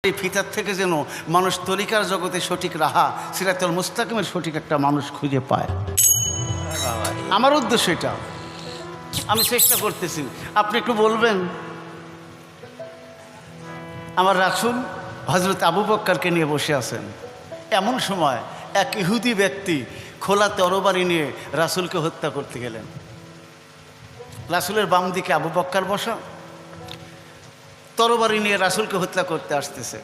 এই ফিতার থেকে যেন মানুষ তরিকার জগতে সঠিক রাহা সিরাতুল মুস্তাকিমের সঠিক একটা মানুষ খুঁজে পায়। আমার উদ্দেশ্য এটা, আমি চেষ্টা করতেছি। আপনি একটু বলবেন, আমার রাসূল হযরত আবু বকরকে নিয়ে বসে আছেন, এমন সময় এক ইহুদি ব্যক্তি খোলা তরবারি নিয়ে রাসূলকে হত্যা করতে গেলেন। রাসূলের বাম দিকে আবু বকর বসা, তরবারি নিয়ে রাসূলকে হত্যা করতে আসতেছে।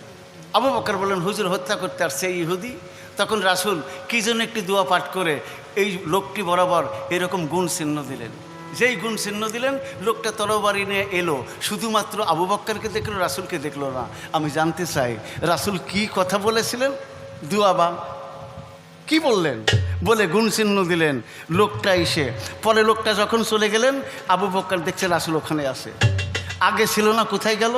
আবু বকর বললেন, হুজুর হত্যা করতে আসছে এই ইহুদি। তখন রাসূল কি যেন একটি দোয়া পাঠ করে এই লোকটি বরাবর এরকম গুণ চিহ্ন দিলেন। যেই গুণ চিহ্ন দিলেন, লোকটা তরবারি নিয়ে এলো, শুধুমাত্র আবু বকরকে দেখলো, রাসূলকে দেখলো না। আমি জানতে চাই রাসূল কি কথা বলেছিলেন? দোয়া বা কি বললেন? বলে গুণ চিহ্ন দিলেন। লোকটা এসে পরে লোকটা যখন চলে গেলেন, আবু বকর দেখছে রাসূল ওখানে আসে। আগে ছিল না, কোথায় গেল?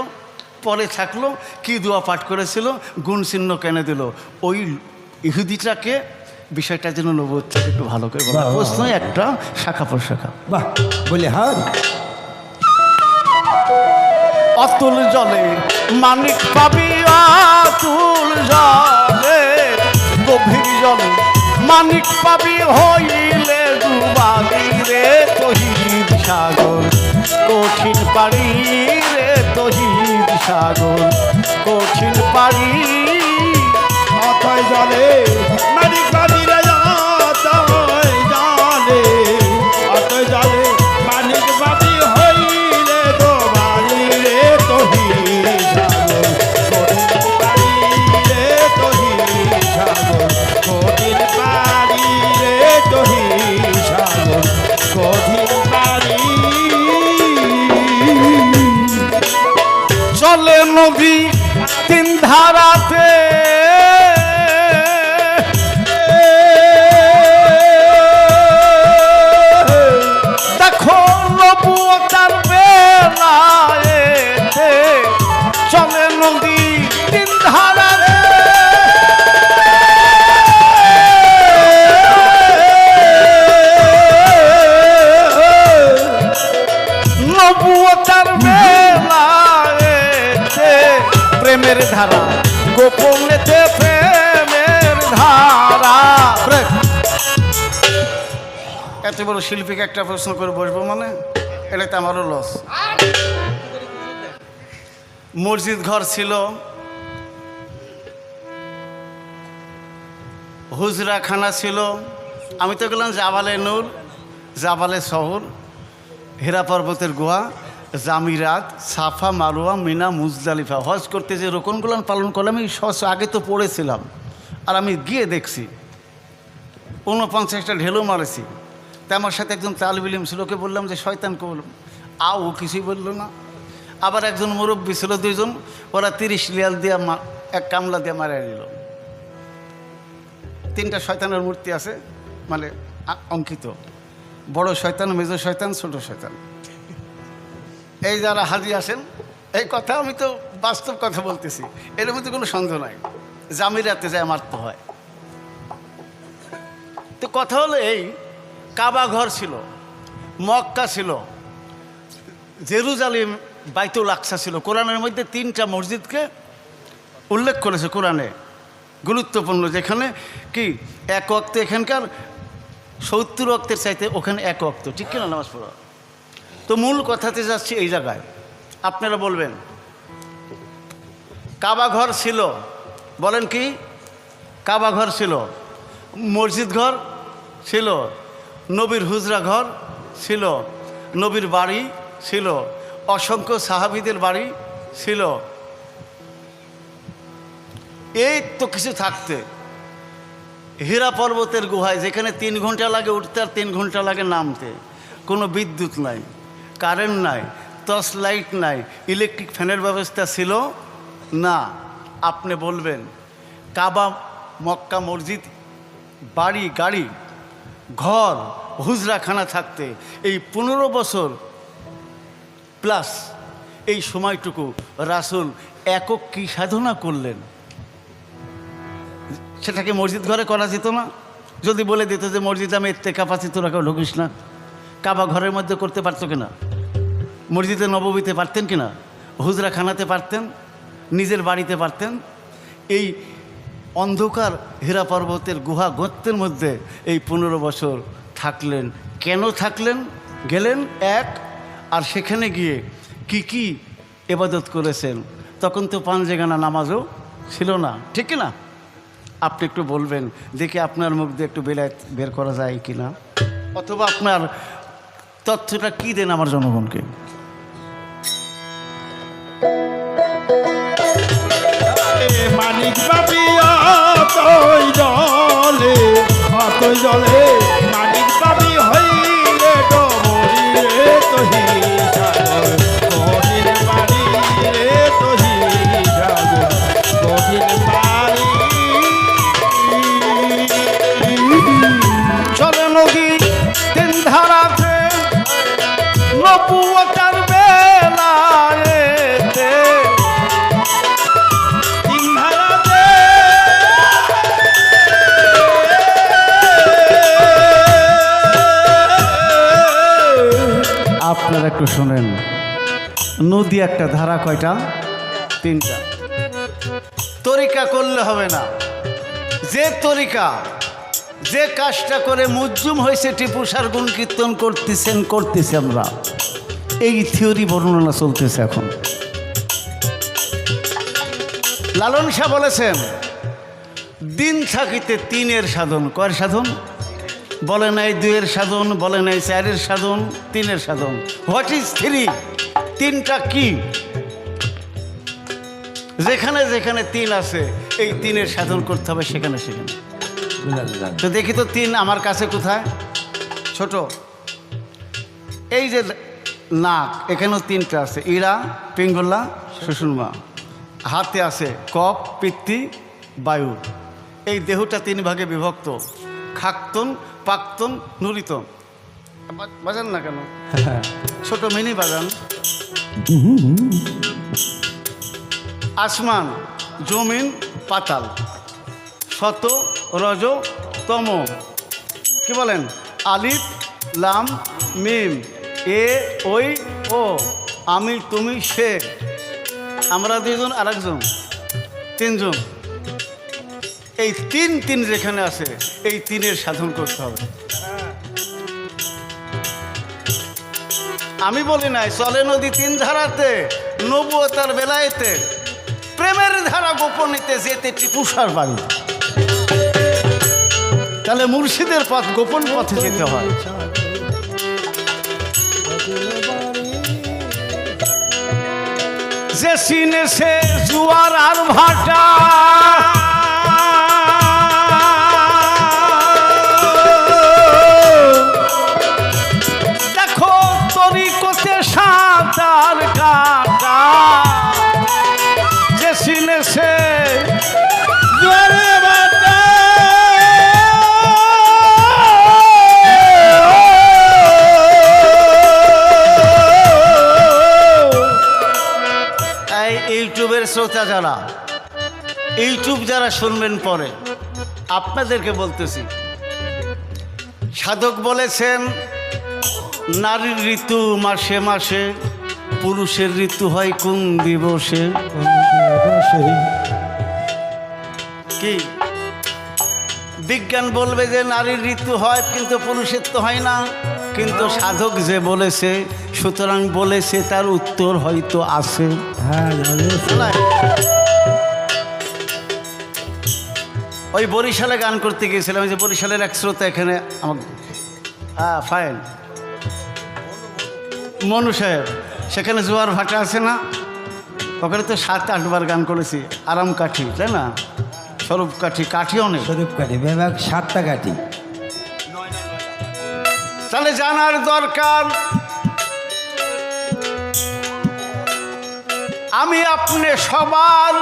পরে থাকলো। কি দোয়া পাঠ করেছিল, গুণ চিহ্ন কেন দিল? ওই ইহুদিটাকে বিষয়টা যেন নবুয়ত থেকে একটু ভালো করে বলা। প্রশ্ন একটা, শাখা প্রশাখা। বাহ, বলে হার অতুল জলে মানিক পাবি, অতুল জলে গভীর জলে মানিক পাবি, হইলে ডুবাবি রে তহিদ সাগর কঠিন পারি রে তহিদ সাগর কঠিন পারি। অথয় জলে মানিক পাবি রে, অথয় জলে, অথয় জলে মানিক পাবি, হইলে ডোবাবি রে তহিদ সাগর কঠিন পারি রে তহিদ সাগর কঠিন পারি রে তহিদ সাগর কঠিন পারি। চলে নদী তিন ধারাতে, দেখো নবুয়তের বেলায়েতে, চলে নদী তিন ধারাতে, নবুয়তের বেলায়েতে প্রেমের ধারা গোপনেতে প্রেমের ধারা। এত বড় শিল্পীকে একটা প্রশ্ন করে বসবো মানে এটা তো আমারও লস। মসজিদ ঘর ছিল, হুজরাখানা ছিল। আমি তো গেলাম জাবালে নূর, জাবালে শহর, হেরা পর্বতের গুহা, জামিরাত, সাফা, মারোয়া, মিনা, মুজদালিফা। হজ করতে যে রোকনগুলো পালন করলাম, আমি আগে তো পড়েছিলাম, আর আমি গিয়ে দেখছি 49টা ঢেলও মারেছি। তা আমার সাথে একজন তালিব ইলম ছিল, ওকে বললাম যে শয়তানকে বললাম, ও কিছুই বললো না। আবার একজন মুরব্বী ছিল, দুইজন, ওরা 30 রিয়াল দিয়ে এক কামলা দিয়ে মারা দিল। 3টা শয়তানের মূর্তি আছে, মানে অঙ্কিত, বড় শয়তান, মেজর শয়তান, ছোট শয়তান। এই যারা হাজি আসেন, এই কথা আমি তো বাস্তব কথা বলতেছি, এর মধ্যে কোনো সন্দেহ নাই। জামিরাতে যায় মারতে হয়। তো কথা হলো এই, কাবা ঘর ছিল, মক্কা ছিল, জেরুজালেম, বাইতুল আকসা ছিল। কোরআনের মধ্যে 3টা মসজিদকে উল্লেখ করেছে কোরআনে, গুরুত্বপূর্ণ, যেখানে কি এক ওয়াক্তে, এখানকার 70 ওয়াক্তের চাইতে ওখানে এক ওয়াক্ত, ঠিক কিনা নামাজ পড়া। তো মূল কথাতে যাচ্ছি এই জায়গায়। আপনারা বলবেন কাবা ঘর ছিল, বলেন কি? কাবা ঘর ছিল, মসজিদ ঘর ছিল, নবীর হুজরা ঘর ছিল, নবীর বাড়ি ছিল, অসংখ্য সাহাবীদের বাড়ি ছিল। এই তো কিছু থাকতে হীরা পর্বতের গুহায়, যেখানে 3 ঘন্টা লাগে উঠতে আর 3 ঘন্টা লাগে নামতে, কোনো বিদ্যুৎ নাই, কারেন্ট নাই, টর্চ লাইট নাই, ইলেকট্রিক ফ্যানের ব্যবস্থা ছিল না। আপনি বলবেন কাবা, মক্কা, মসজিদ, বাড়ি, গাড়ি, ঘর, হুজরাখানা থাকতে এই 15 বছর প্লাস এই সময়টুকু রাসূল একক কি সাধনা করলেন? সেটাকে মসজিদ ঘরে করা যেত না? যদি বলে দিত যে মসজিদে আমি ইত্তেকাফ আছি, তোরা কেউ ঢুকিস না, কাবা ঘরের মধ্যে করতে পারতো কিনা? মসজিদে নববীতে পারতেন কিনা? হুজরাখানাতে পারতেন? নিজের বাড়িতে পারতেন। এই অন্ধকার হীরা পর্বতের গুহা গর্তের মধ্যে এই 15 বছর থাকলেন। কেন থাকলেন? গেলেন এক, আর সেখানে গিয়ে কি ইবাদত করেছেন। তখন তো পাঞ্জেগানা নামাজও ছিল না, ঠিক না? আপনি একটু বলবেন দেখি আপনার মুখ দিয়ে একটু বের করা যায় কি না, অথবা আপনার তথ্যটা কি দেন আমার জনগণকে। মানিক বাবি অতই জলে মানিক বাবি হইলে ডমরি রে তহি সাগর গভীর বাড়ি রে তহি সাগর গভীর বাড়ি। চলে নদী তিন ধারাতে নবুয়তার বেলায়েতে তিন ধারাতে আপনারা একটু শোনেন। নদী একটা, ধারা কয়টা? 3টা। তরিকা করলে হবে না। যে তরিকা, যে কাজটা করে মুজ্জুম হয়েছে টিপু সার গুণ কীর্তন করতেছি আমরা, এই থিওরি বর্ণনা চলতেছে এখন। লালন শাহ বলেছেন দিন থাকিতে 3-এর সাধন। কয়ের সাধন? বলে নাই 2-এর সাধন, বলে নাই 4-এর সাধন, 3-এর সাধন। What is 3? 3টা কি? যেখানে যেখানে 3 আছে এই 3-এর সাধন করতে হবে সেখানে সেখানে। তো দেখি তো 3 আমার কাছে কোথায়? ছোট এই যে নাক, এখানেও 3টা আছে, ইড়া, পিঙ্গলা, সুষুম্না। হাতে আছে কফ, পিত্তি, বায়ু। এই দেহটা 3 ভাগে বিভক্ত, খাক্তন, পাক্তন, নুরিতন। বাজান না কেন? ছোট মিনি বাজান। আসমান, জমিন, পাতাল, শত, রজ, তম। কি বলেন? আলিফ, লাম, মিম, এ, ওই, ও, আমি, তুমি, সে। আমরা 2জন আর একজন, 3জন। এই 3 যেখানে আছে এই 3-এর সাধন করতে হবে। আমি বলি নাই চলে নদী 3 ধারাতে নবুয়তার বেলায়েতে প্রেমের ধারা গোপনীতে যেতে টিপুসার বাড়ি। তাহলে মুর্শিদের পথ গোপন পথে যেতে হয়। যে চিনেছে জুয়ার আর ভাটা, দেখো তরিকতে সাঁতার কাটা। যে চিনেছে জোরে বাটা ইউটিউবের শ্রোতা যারা, ইউটিউব যারা শুনবেন পরে, আপনাদেরকে বলতেছি, সাধক বলেছেন নারীর ঋতু মাসে মাসে, পুরুষের ঋতু হয় কোন দিবসে। কি বিজ্ঞান বলবে যে নারীর ঋতু হয় কিন্তু পুরুষের তো হয় না, কিন্তু সাধক যে বলেছে সুতরাং বলেছে তার উত্তর হয়তো আছে। ওই বরিশালে গান করতে গিয়েছিলাম, ওই যে বরিশালের এক শ্রোতা এখানে আমাকে, ফাইন মনু সাহেব, সেখানে জোয়ার ভাটা আছে না, ওখানে তো 7-8 বার গান করেছি। আরাম কাঠি, তাই না? স্বরূপ কাঠি, কাঠি অনেক, স্বরূপ কাঠি বিভাগ 7টা কাঠি। তাহলে জানার দরকার আমি আপনি সবার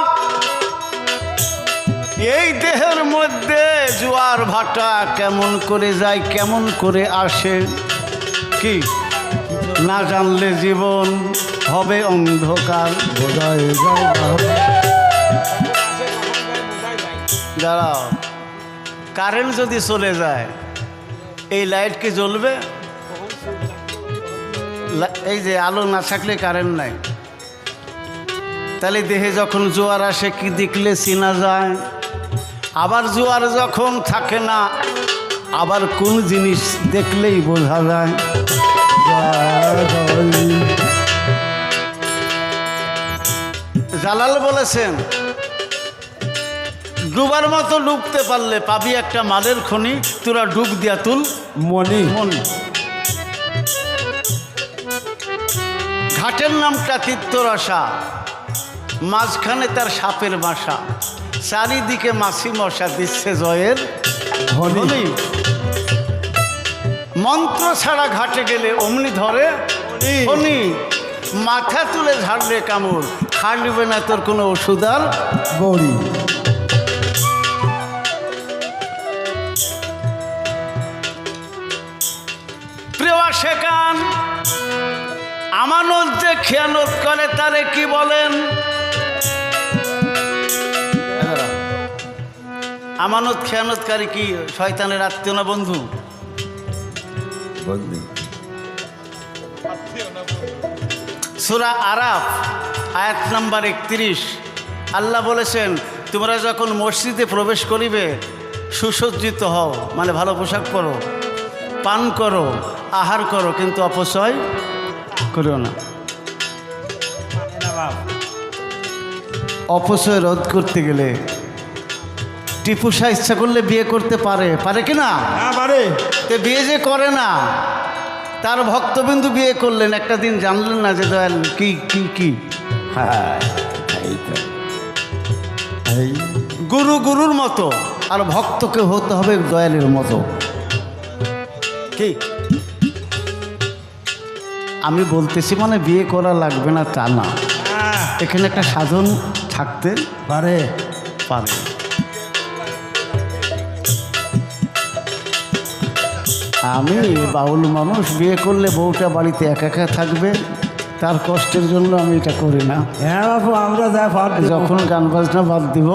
এই দেহের মধ্যে জোয়ার ভাটা কেমন করে যায়, কেমন করে আসে, কি না জানলে জীবন হবে অন্ধকার। দাঁড়াও, কারেন্ট যদি চলে যায় এই লাইট কি জ্বলবে? এই যে আলো না থাকলে কারেন্ট নাই, তাহলে দেহে যখন জোয়ার আসে কি দেখলে চেনা যায়, আবার জোয়ার যখন থাকে না আবার কোন জিনিস দেখলেই বোঝা যায়। জালাল বলেছেন ডুবার মতো ডুবতে পারলে পাবি একটা মালের খনি, তোরা ডুব দিয়া তুল মনি মনি। ঘাটের নামটা তীর্থরসা, মাঝখানে তার সাপের বাসা, চারিদিকে মাছি মশা দিচ্ছে জয়ের ধ্বনি। মন্ত্র ছাড়া ঘাটে গেলে অমনি ধরে ফণি, মাথা তুলে ঝাড়লে কামড়, খাটবে না তোর কোনো ওষুধ আর বড়ি। প্রিয় শেখান আমানত যে খেয়ানত করে তারে কি বলেন? আমানত খেয়ানতকারী কি শয়তানের আত্মীয় না বন্ধু? বন্ধু সূরা আরাফ আয়াত নাম্বার 31 আল্লাহ বলেছেন তোমরা যখন মসজিদে প্রবেশ করিবে সুসজ্জিত হও, মানে ভালো পোশাক পরো, পান করো, আহার করো, কিন্তু অপচয় করো না। অপচয় রোধ করতে গেলে টিপু শাহ ইচ্ছা করলে বিয়ে করতে পারে, পারে কি না? পারে। তে বিয়ে যে করে না, তার ভক্তবিন্দু বিয়ে করলেন, একটা দিন জানলেন না যে দয়াল কি কি কি। হ্যাঁ এই তো এই গুরু গুরুর মতো আর ভক্তকে হতে হবে দয়ালের মতো। কি আমি বলতেছি মানে বিয়ে করা লাগবে না তা না, এখানে একটা সাধন থাকতে পারে। পারে। আমি বাউল মানুষ, বিয়ে করলে বউটা বাড়িতে একা একা থাকবে, তার কষ্টের জন্য আমি এটা করি না। হ্যাঁ বাবু, আমরা যা পারি যখন গান বাজনা বাদ দিব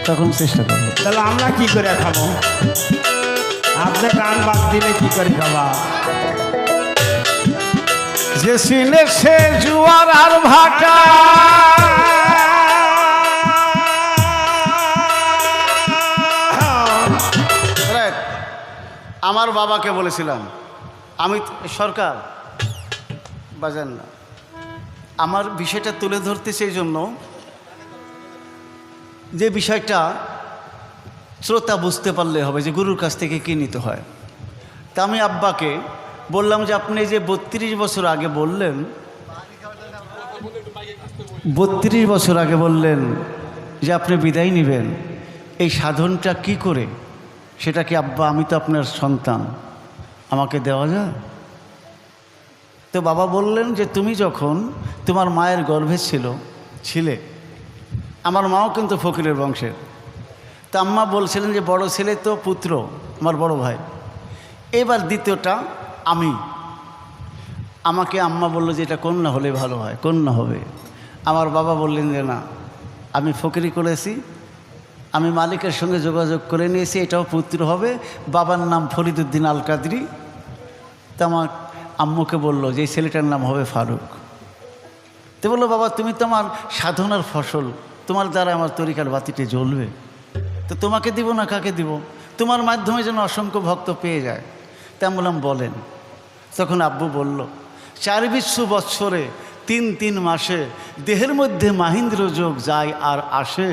তখন চেষ্টা করবো। তাহলে আমরা কি করে খাবো? আপনি গান বাদ দিলে কি করে খাবা? যে সিনে সে জুয়ার আর ভাটা, আমার বাবাকে বলেছিলাম, আমি সরকার বাজান না, আমার বিষয়টা তুলে ধরতেছি এই জন্য যে বিষয়টা শ্রোতা বুঝতে পারলে হবে যে গুরুর কাছ থেকে কী নিতে হয়। তা আমি আব্বাকে বললাম যে আপনি যে 32 বছর আগে বললেন, 32 বছর আগে বললেন যে আপনি বিদায় নেবেন, এই সাধনটা কি করে, সেটা কি আব্বা আমি তো আপনার সন্তান, আমাকে দেওয়া যায়? তো বাবা বললেন যে তুমি যখন তোমার মায়ের গর্ভে ছিলে, আমার মাও কিন্তু ফকিরের বংশের, তা আম্মা বলছিলেন যে বড় ছেলে তো পুত্র, আমার বড় ভাই, এবার দ্বিতীয়টা আমি। আমাকে আম্মা বলল যে এটা কন্যা হলে ভালো হয়, কন্যা হবে। আমার বাবা বললেন যে না, আমি ফকিরি করেছি, আমি মালিকের সঙ্গে যোগাযোগ করে নিয়েছি, এটাও পুত্র হবে, বাবার নাম ফরিদুদ্দিন আল কাদরি। তা আমার আম্মুকে বলল যে এই ছেলেটার নাম হবে ফারুক। তো বললো বাবা তুমি তো আমার সাধনার ফসল, তোমার দ্বারা আমার তরিকার বাতিতে জ্বলবে, তো তোমাকে দিব না কাকে দিব? তোমার মাধ্যমে যেন অসংখ্য ভক্ত পেয়ে যায়। তা আমি বললাম বলেন। তখন আব্বু বলল 24 বৎসরে 3 মাসে দেহের মধ্যে মাহিন্দ্র যোগ যায় আর আসে,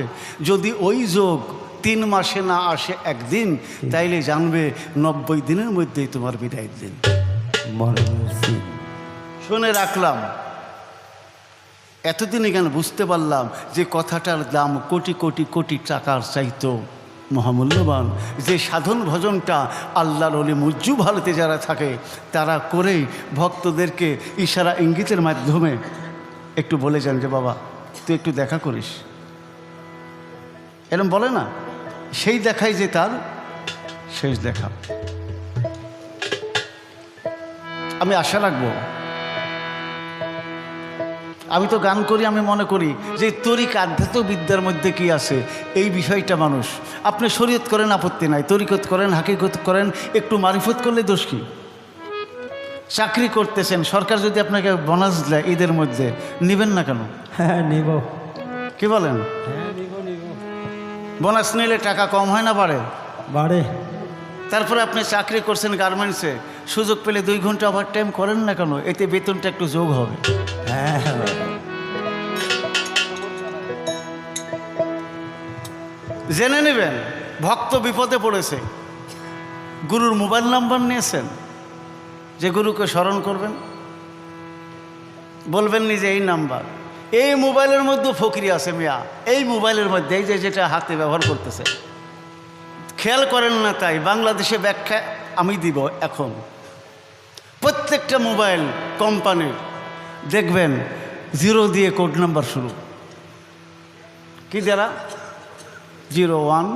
যদি ওই যোগ 3 মাসে না আসে একদিন, তাইলে জানবে 90 দিনের মধ্যেই তোমার বিদায়ের দিন। শুনে রাখলাম, এতদিন কেন বুঝতে পারলাম যে কথাটার দাম কোটি কোটি কোটি টাকার চাইতো মহামূল্যবান। যে সাধন ভজনটা আল্লাহর ওলি মুজ্জু ভারতে যারা থাকে তারা করেই ভক্তদেরকে ইশারা ইঙ্গিতের মাধ্যমে একটু বলে যান যে বাবা তুই একটু দেখা করিস, এরকম বলে না, সেই দেখাই যে তার শেষ দেখা। আমি আশা রাখবো, আমি তো গান করি, আমি মনে করি যে তরিক আধ্যাত্মবিদ্যার মধ্যে কি আছে এই বিষয়টা মানুষ, আপনি শরীয়ত করেন আপত্তি নাই, তরিকত করেন, হাকিকত করেন, একটু মারিফত করলে দোষ কি? চাকরি করতেছেন, সরকার যদি আপনাকে বোনাস দেয় ঈদের মধ্যে, নেবেন না কেন? হ্যাঁ নিব। কি বলেন? হ্যাঁ নিব নিব। বোনাস নিলে টাকা কম হয় না বাড়ে? বাড়ে। তারপরে আপনি চাকরি করছেন গার্মেন্টসে, সুযোগ পেলে 2 ঘন্টা ওভার টাইম করেন না কেন? এতে বেতনটা একটু যোগ হবে। হ্যাঁ জেনে নেবেন ভক্ত বিপদে পড়েছে, গুরুর মোবাইল নাম্বার নিয়েছেন, যে গুরুকে স্মরণ করবেন, বলবেন নি যে এই নাম্বার, এই মোবাইলের মধ্যে ফকিরি আছে মিয়া, এই মোবাইলের মধ্যে এই যে যেটা হাতে ব্যবহার করতেছে, খেয়াল করেন না। তাই বাংলাদেশে ব্যাখ্যা আমি দিব। এখন প্রত্যেকটা মোবাইল কোম্পানির দেখবেন 0 দিয়ে কোড নাম্বার শুরু। কি দ্বারা? 01,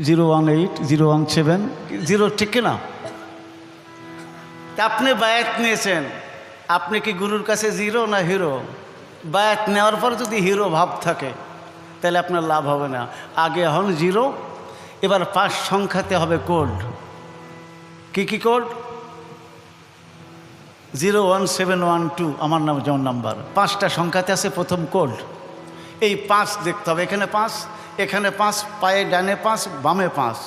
018, 017, 0, ঠিক না? তা আপনি বায়াত নিয়েছেন, আপনি কি গুরুর কাছে 0 না হিরো? বায়াত নেওয়ার পর যদি হিরো ভাব থাকে তাহলে আপনার লাভ হবে না। আগে হন 0, এবার 5 সংখ্যাতে হবে কোড। কি কি কোড? 01712 আমার নাম যেমন নাম্বার, 5টা সংখ্যাতে আছে প্রথম কোড। এই 5 দেখতে হবে, এখানে 5, এখানে 5, পায়ে ডানে 5, বামে 5,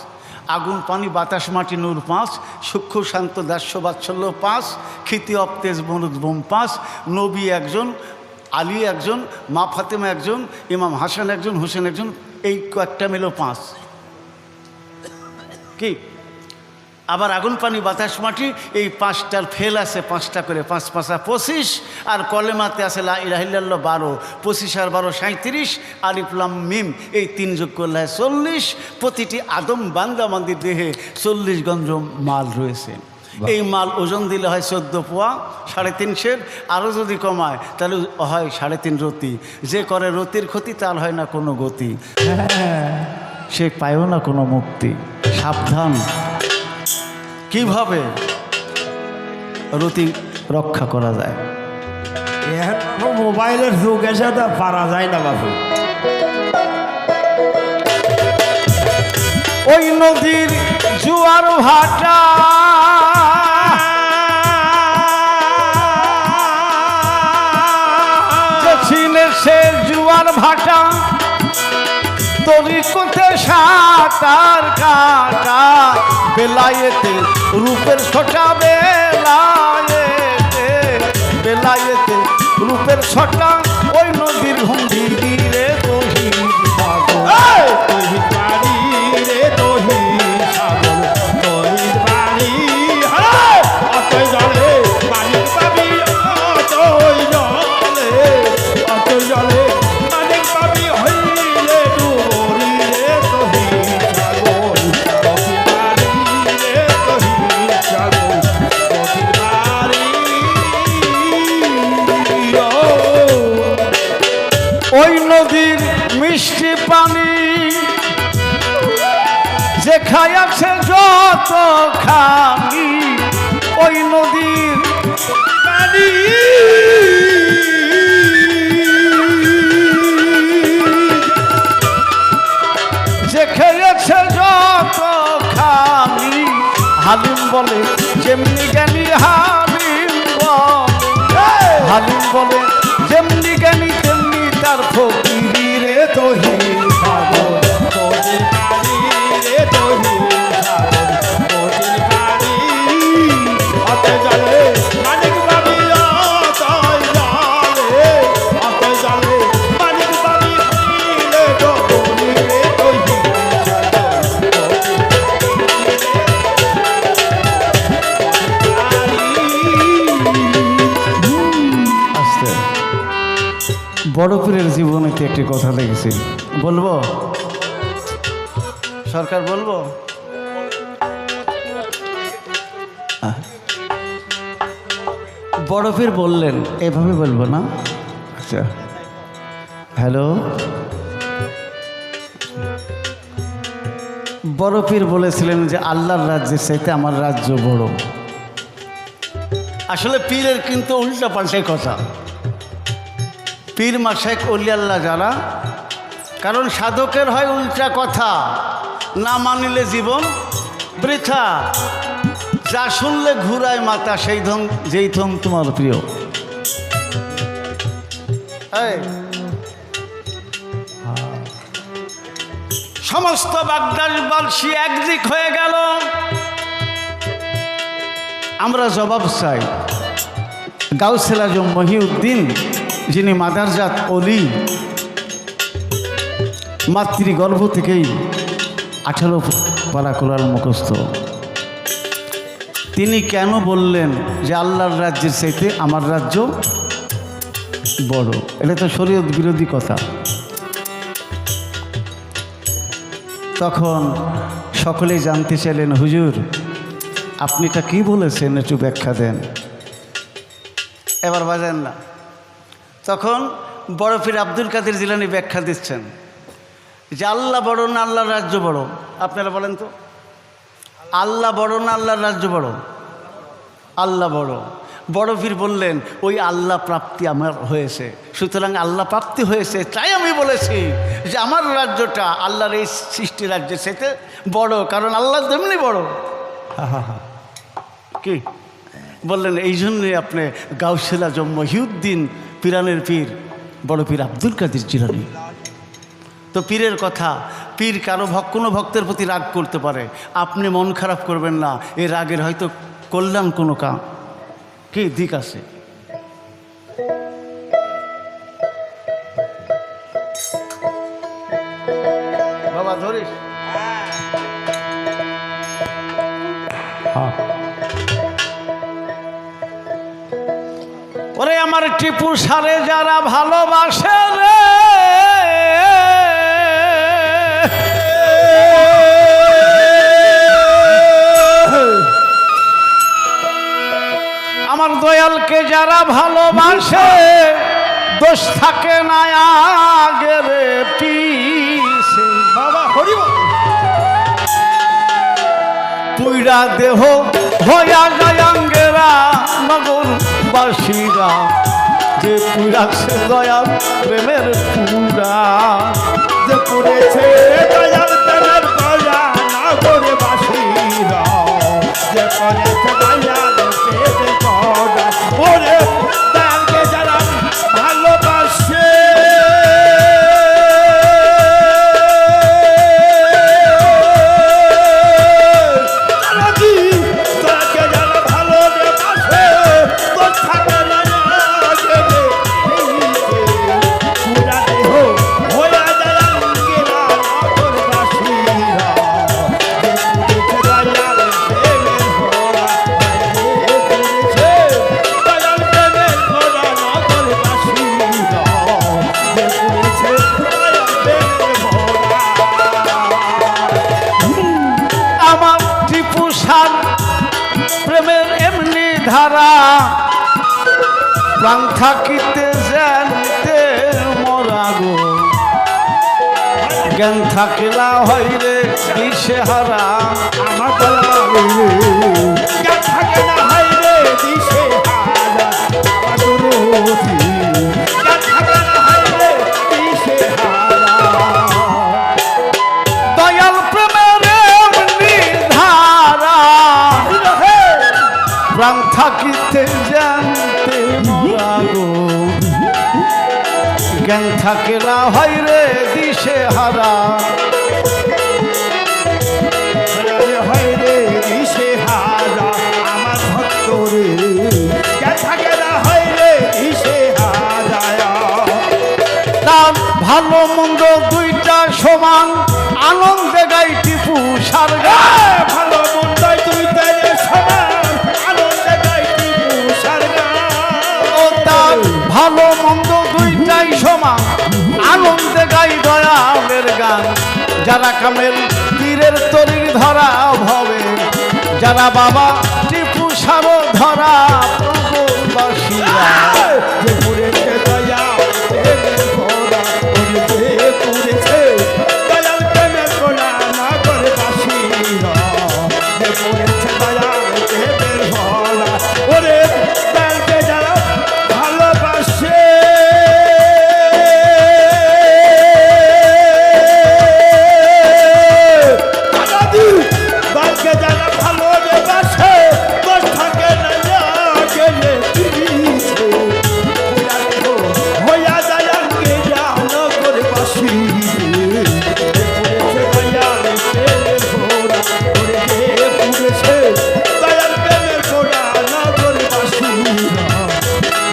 আগুন পানি বাতাস মাটি নূর 5, সূক্ষ্ম শান্ত দাস্য বাৎসল্য 5, ক্ষিতি অপ্তেজ মরুদ বোম 5, নবী একজন, আলী একজন, মা ফাতেমা একজন, ইমাম হাসান একজন, হোসেন একজন, এই কয়েকটা মিলো 5। কি? আবার আগুন পানি বাতাস মাটি, এই 5টার ফেল আছে 5টা করে, 5 5 25, আর কলেমাতে আছে লা ইলাহা ইল্লাল্লাহ 12, 25 আর 12 37, আলিফ লাম মিম, এই 3 যোগ করলে 40। প্রতিটি আদম বান্দা বান্দির দেহে 40 গঞ্জ মাল রয়েছে। এই মাল ওজন দিলে হয় 14 পোয়া, 3.5 আরও যদি কমায় তাহলে হয় 3.5 রতি। যে করে রতির ক্ষতি তার হয় না কোনো গতি, সে পায়ও না কোনো মুক্তি। সাবধান, কিভাবে রতি রক্ষা করা যায়। এখন মোবাইলের যুগ এসে তো পারা যায় না বাবু। ওই নদীর জোয়ার ভাটা সে জোয়ার ভাটা, তরিকতে সাঁতার কাটা, বেলায়েতে রূপের ছটা, বেলায়েতে রূপের ছটা, ওই নদীর ঘুমটি রে তহিদ সাগর, তহিদ বাড়ি রে তহিদ সাগর, তহিদ বাড়ি অতই জলে মালিক পাবি, অতই জলে, অতই জলে মালিক পাবি, হইলে ডুবরি রে তহিদ সাগর, তহিদ বাড়ি রে তহিদ সাগর, তহিদ বাড়ি। ওই নদীর মিষ্টি পানি যে খাইয়াছে যত খানি, ওই নদীর পানি যে খেয়েছে যত খানি, হালিম বলে যেমনি জ্ঞানী, হালিম বলে, হালিম বলে যেমনি জ্ঞানী তেমনি তার ফকিরি রে তহিদ সাগর, তহিদ বাড়ি রে তহিদ সাগর, তহিদ বাড়ি অতই জলে মানিক পাবি, অতই জলে, অতই জলে মানিক পাবি, হইলে ডুবরি রে তহিদ সাগর, আস্তে। বড় পীরের জীবনেতে একটি কথা দেখেছি, বলবো? সরকার বলবো? বড় পীর বললেন, এভাবে বলবো না? আচ্ছা, হ্যালো। বড় পীর বলেছিলেন যে আল্লাহর রাজ্যের চাইতে আমার রাজ্য বড়। আসলে পীরের কিন্তু উল্টা পাল্টে কথা। পীর মাশায়েখ ওলি আল্লাহ যারা, কারণ সাধকের হয় উল্টা কথা, না মানিলে জীবন বৃথা, যা শুনলে ঘুরায় মাথা সেই ধং যেই ধং তোমার প্রিয়। এই, সমস্ত বাগদাসবাসী একদিক হয়ে গেল। আমরা জবাব চাই গাউসুল আজম মহিউদ্দিন, যিনি মাদারজাত অলি, মাতৃগর্ভ থেকেই 18 পারা কোরআন মুখস্থ, তিনি কেন বললেন যে আল্লাহর রাজ্যের চাইতে আমার রাজ্য বড়? এটা তো শরীয়ত বিরোধী কথা। তখন সকলেই জানতে চাইলেন, হুজুর আপনি এটা কী বলেছেন, একটু ব্যাখ্যা দেন। এবার বাজেন না। তখন বড় পীর আব্দুল কাদের জিলানী ব্যাখ্যা দিচ্ছেন যে আল্লাহ বড় না আল্লাহর রাজ্য বড়? আপনারা বলেন তো, আল্লাহ বড় না আল্লাহর রাজ্য বড়? আল্লাহ বড়। বড় পীর বললেন ওই আল্লাহ প্রাপ্তি আমার হয়েছে, সুতরাং আল্লাহ প্রাপ্তি হয়েছে, তাই আমি বলেছি যে আমার রাজ্যটা আল্লাহর এই সৃষ্টি রাজ্যের সাথে বড়, কারণ আল্লাহ তেমনি বড়। কি বললেন? এই জন্যে আপনি গাউসুল আজম মহিউদ্দিন পীরানের পীর বড় পীর আব্দুল কাদের জিলানী। তো পীরের কথা, পীর কারো কোনো ভক্তের প্রতি রাগ করতে পারে, আপনি মন খারাপ করবেন না, এই রাগের হয়তো কল্যাণ কোনো কি দিক আছে। বাবা ধরিস। ওরে আমার টিপু সারে যারা ভালোবাসে রে, আমার দয়ালকে যারা ভালোবাসে, দোষ থাকে না আগের পিছে। বাবা হরি পুইরা দেহ হইয়া যায় অঙ্গেরা নগর বাসীরা, যে পুরাছে দয়াল প্রেমের পুরা, যে পড়েছে দয়াল প্রেমের দয়া নগর বাসীরা, যে পড়েছে দয়াল প্রেমের দয়া, ওরে দয়ালকে যারা ভালোবাসে, প্রেমের এমনি ধারা, প্রাণ থাকিতে জানতে মরা গো, জ্ঞান থাকিলা হইরে দিশে হারা। আমার জ্ঞান থাকে না হইরে দিশে হারা, আমার দুরুতি জ্ঞান থাকে না হইরে দিশে হারা। দয়াল প্রেমের এমনি ধারা, প্রাণ থাকিতে জানতে মরা গো, জ্ঞান থাকে না হইরে দিশে হারা। হইরে দিশে হারা আমার ভক্তরে, জ্ঞান থাকে না হইরে দিশে হারা। তার ভালো মন্দ দুইটা সমান, আনন্দে গাই টিপু সার গায়। ভালো মন্দ দুইটা সমান, আনন্দে গাই টিপু সার গায়। ও তার ভালো মন্দ দুইটাই সমান, আনন্দে গাই দয়ালের গান। যারা কামেল তীরের তরির ধরা ভবে, যারা বাবা টিপু সার ধরা প্রভুবাসীরা, যে পুরেছে দয়া প্রেমের ভরা, যে পুরেছে দয়াল প্রেমের ভরা নগর বাসীরা, যে পুরেছে দয়া প্রেমের ভরা, ওরে দয়ালকে যারা ভালোবাসে, দয়ালকে যারা ভালোবাসে, দোষ থাকে না গেলে পিছে।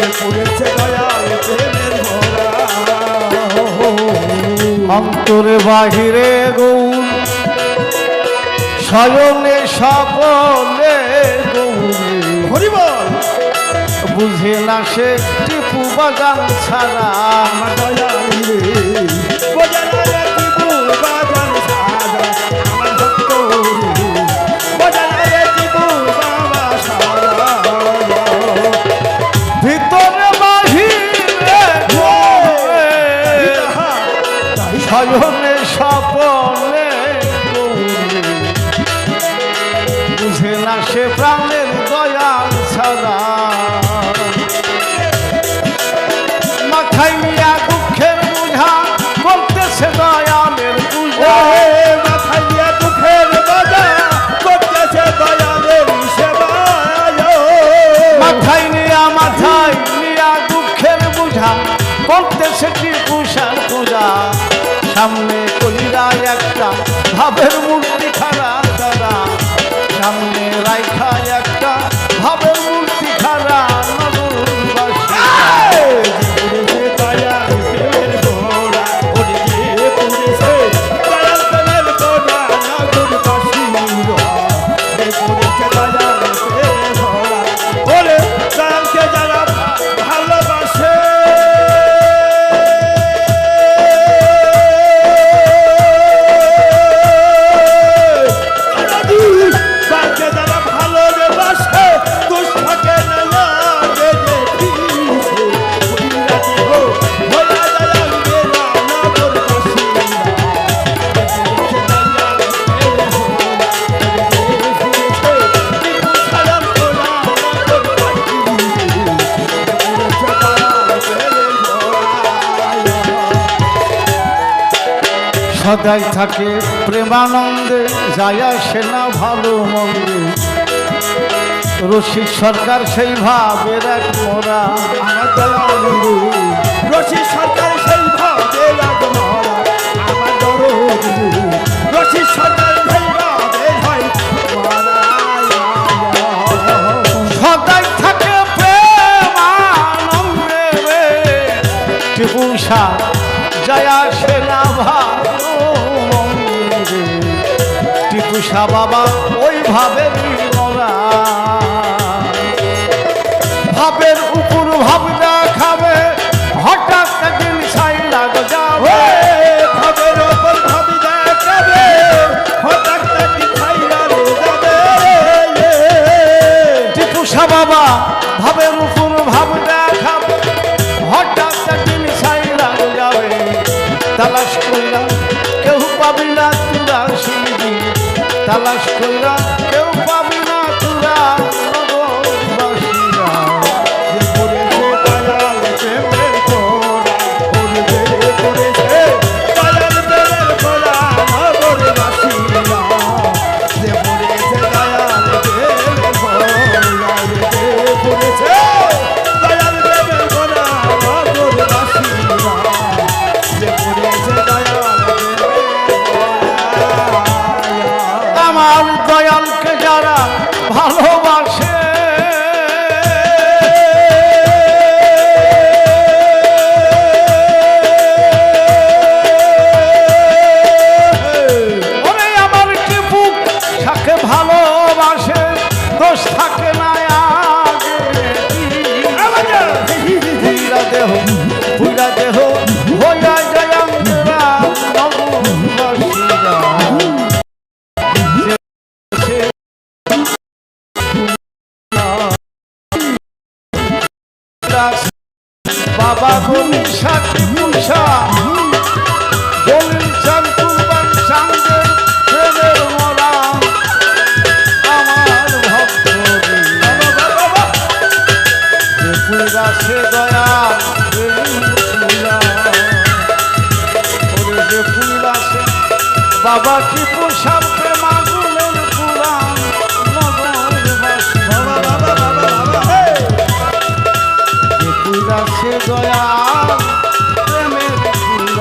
যে পড়েছে দয়াল প্রেমের ভরা অন্তরে বাহিরে গৌর শয়নে সকলে গৌরে হরিবল বুঝে না সে টিপু বাগান ছাড়া আমার দয়াল রে বোঝানো রে টিপু বাজান সাজা আমার ভক্ত রে বোঝানো রে টিপু বাবা সাজা ভিতরে বাহিরে গৌরে শয়নে সকলে গৌরে বুঝে না সে প্রাণের দয়াল ছাড়া মাথায় নিয়া দুঃখের বোঝা করতেছে দয়ালের পূজা মাথায় দিয়ে দুঃখের বাজা করতেছে দয়ালের সেবা মাথায় নিয়া দুঃখের বোঝা করতেছে টিপুষার পূজা সামনে কলিরা একটা ভাবের মূর্তি খাড়া দাদা সামনে রাইখা একটা ভাবের মূর্তি খাড়া সদাই থাকে প্রেমানন্দে যায় আসে না ভালো মন্দে রসিক সরকার সেই ভাবের এক মোরা আমার দয়াল রশি সরকার সেই ভাবে আমার দরদ রশি সরকার সেই ভাবে হয় সদাই থাকে প্রেমানন্দে রে টিপুষা যায় আসে না ভালো মন্দে টিপুষা বাবা ওই ভাবের মোরা ভাবের উপর ভাব দেখাবে হঠাৎ একদিন ছাই লাগ যাবে ভাবের ওপর ভাবি দেখাবে হঠাৎ তাকে ছাইরা যাবে টিপুষা বাবা ভাবের উপর ভাব দেখাবে হঠাৎ একদিন ছাই লাগ যাবে তালাশ কইরা কেউ পাবি না তুরা শিল্পী তালাশ কইরা কেউ পাবি না তুরা নগরবাসীরা আমার দয়ালকে যারা ভালোবাসে ওরে আমার টিপু তাকে ভালোবাসে দোষ থাকে না পুরা দেহ হইয়া যায় আমরা নববাসীরা বাবা গনি সাথী পুষা বলি চান কুরবান সঙ্গে প্রেমের মরা আমার ভক্ত পুরা সে দয়া যে পুরা সে বাবা টিপু সার প্রেমাগুলের পুরাণ নগরবাসী সে দয়া প্রেমের পুরাণ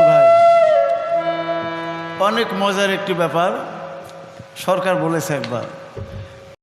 ভাই অনেক মজার একটি ব্যাপার সরকার বলেছে একবার